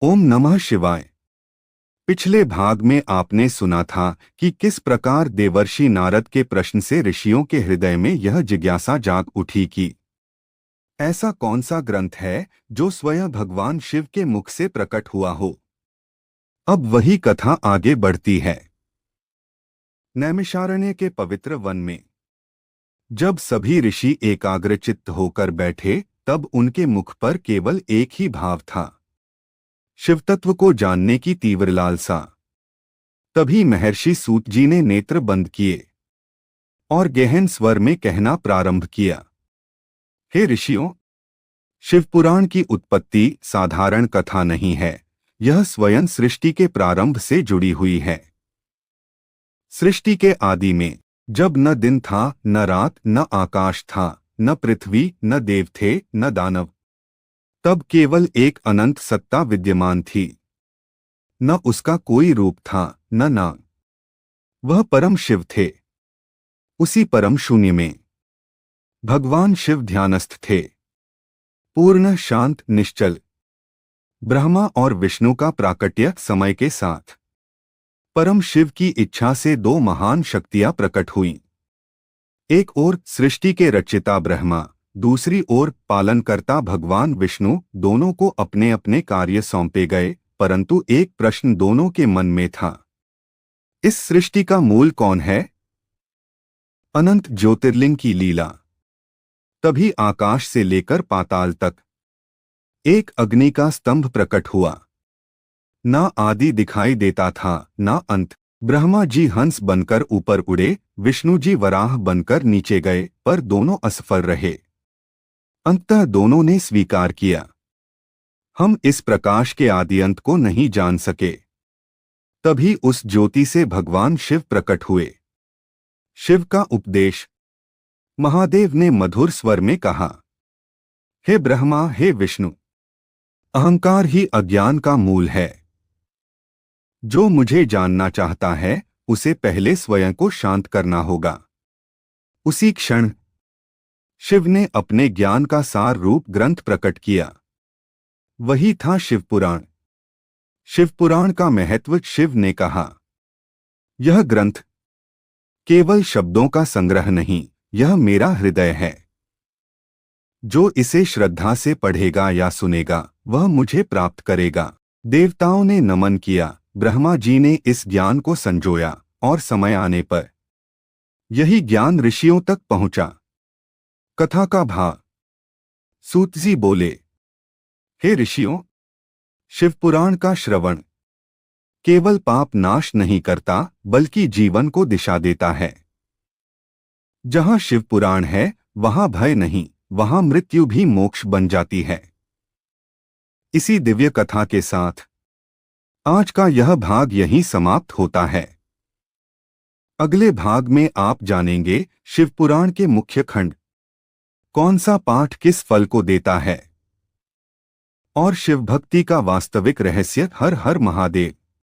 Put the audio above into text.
ओम नमः शिवाय। पिछले भाग में आपने सुना था कि किस प्रकार देवर्षि नारद के प्रश्न से ऋषियों के हृदय में यह जिज्ञासा जाग उठी कि ऐसा कौन सा ग्रंथ है जो स्वयं भगवान शिव के मुख से प्रकट हुआ हो। अब वही कथा आगे बढ़ती है। नैमिषारण्य के पवित्र वन में जब सभी ऋषि एकाग्रचित्त होकर बैठे, तब उनके मुख पर केवल एक ही भाव था, शिवतत्व को जानने की तीव्र लालसा। तभी महर्षि सूत जी ने नेत्र बंद किए और गहन स्वर में कहना प्रारंभ किया। हे ऋषियों, शिवपुराण की उत्पत्ति साधारण कथा नहीं है, यह स्वयं सृष्टि के प्रारंभ से जुड़ी हुई है। सृष्टि के आदि में जब न दिन था, न रात, न आकाश था, न पृथ्वी, न देव थे, न दानव, तब केवल एक अनंत सत्ता विद्यमान थी। न उसका कोई रूप था, न नाम। वह परम शिव थे। उसी परम शून्य में भगवान शिव ध्यानस्थ थे, पूर्ण शांत निश्चल। ब्रह्मा और विष्णु का प्राकट्य समय के साथ परम शिव की इच्छा से दो महान शक्तियां प्रकट हुईं। एक ओर सृष्टि के रचयिता ब्रह्मा, दूसरी ओर पालनकर्ता भगवान विष्णु। दोनों को अपने अपने कार्य सौंपे गए, परंतु एक प्रश्न दोनों के मन में था, इस सृष्टि का मूल कौन है? अनंत ज्योतिर्लिंग की लीला। तभी आकाश से लेकर पाताल तक एक अग्नि का स्तंभ प्रकट हुआ। ना आदि दिखाई देता था, ना अंत। ब्रह्मा जी हंस बनकर ऊपर उड़े, विष्णु जी वराह बनकर नीचे गए, पर दोनों असफल रहे। अंततः दोनों ने स्वीकार किया, हम इस प्रकाश के आदि अंत को नहीं जान सके। तभी उस ज्योति से भगवान शिव प्रकट हुए। शिव का उपदेश। महादेव ने मधुर स्वर में कहा, हे ब्रह्मा, हे विष्णु, अहंकार ही अज्ञान का मूल है। जो मुझे जानना चाहता है, उसे पहले स्वयं को शांत करना होगा। उसी क्षण शिव ने अपने ज्ञान का सार रूप ग्रंथ प्रकट किया। वही था शिवपुराण। शिवपुराण का महत्व। शिव ने कहा, यह ग्रंथ केवल शब्दों का संग्रह नहीं, यह मेरा हृदय है। जो इसे श्रद्धा से पढ़ेगा या सुनेगा, वह मुझे प्राप्त करेगा। देवताओं ने नमन किया। ब्रह्मा जी ने इस ज्ञान को संजोया और समय आने पर यही ज्ञान ऋषियों तक पहुंचा। कथा का भाव। सूत जी बोले, हे ऋषियों, शिवपुराण का श्रवण केवल पाप नाश नहीं करता, बल्कि जीवन को दिशा देता है। जहां शिवपुराण है, वहां भय नहीं, वहां मृत्यु भी मोक्ष बन जाती है। इसी दिव्य कथा के साथ आज का यह भाग यहीं समाप्त होता है। अगले भाग में आप जानेंगे शिवपुराण के मुख्य खंड, कौन सा पाठ किस फल को देता है, और शिव भक्ति का वास्तविक रहस्य। हर हर महादेव।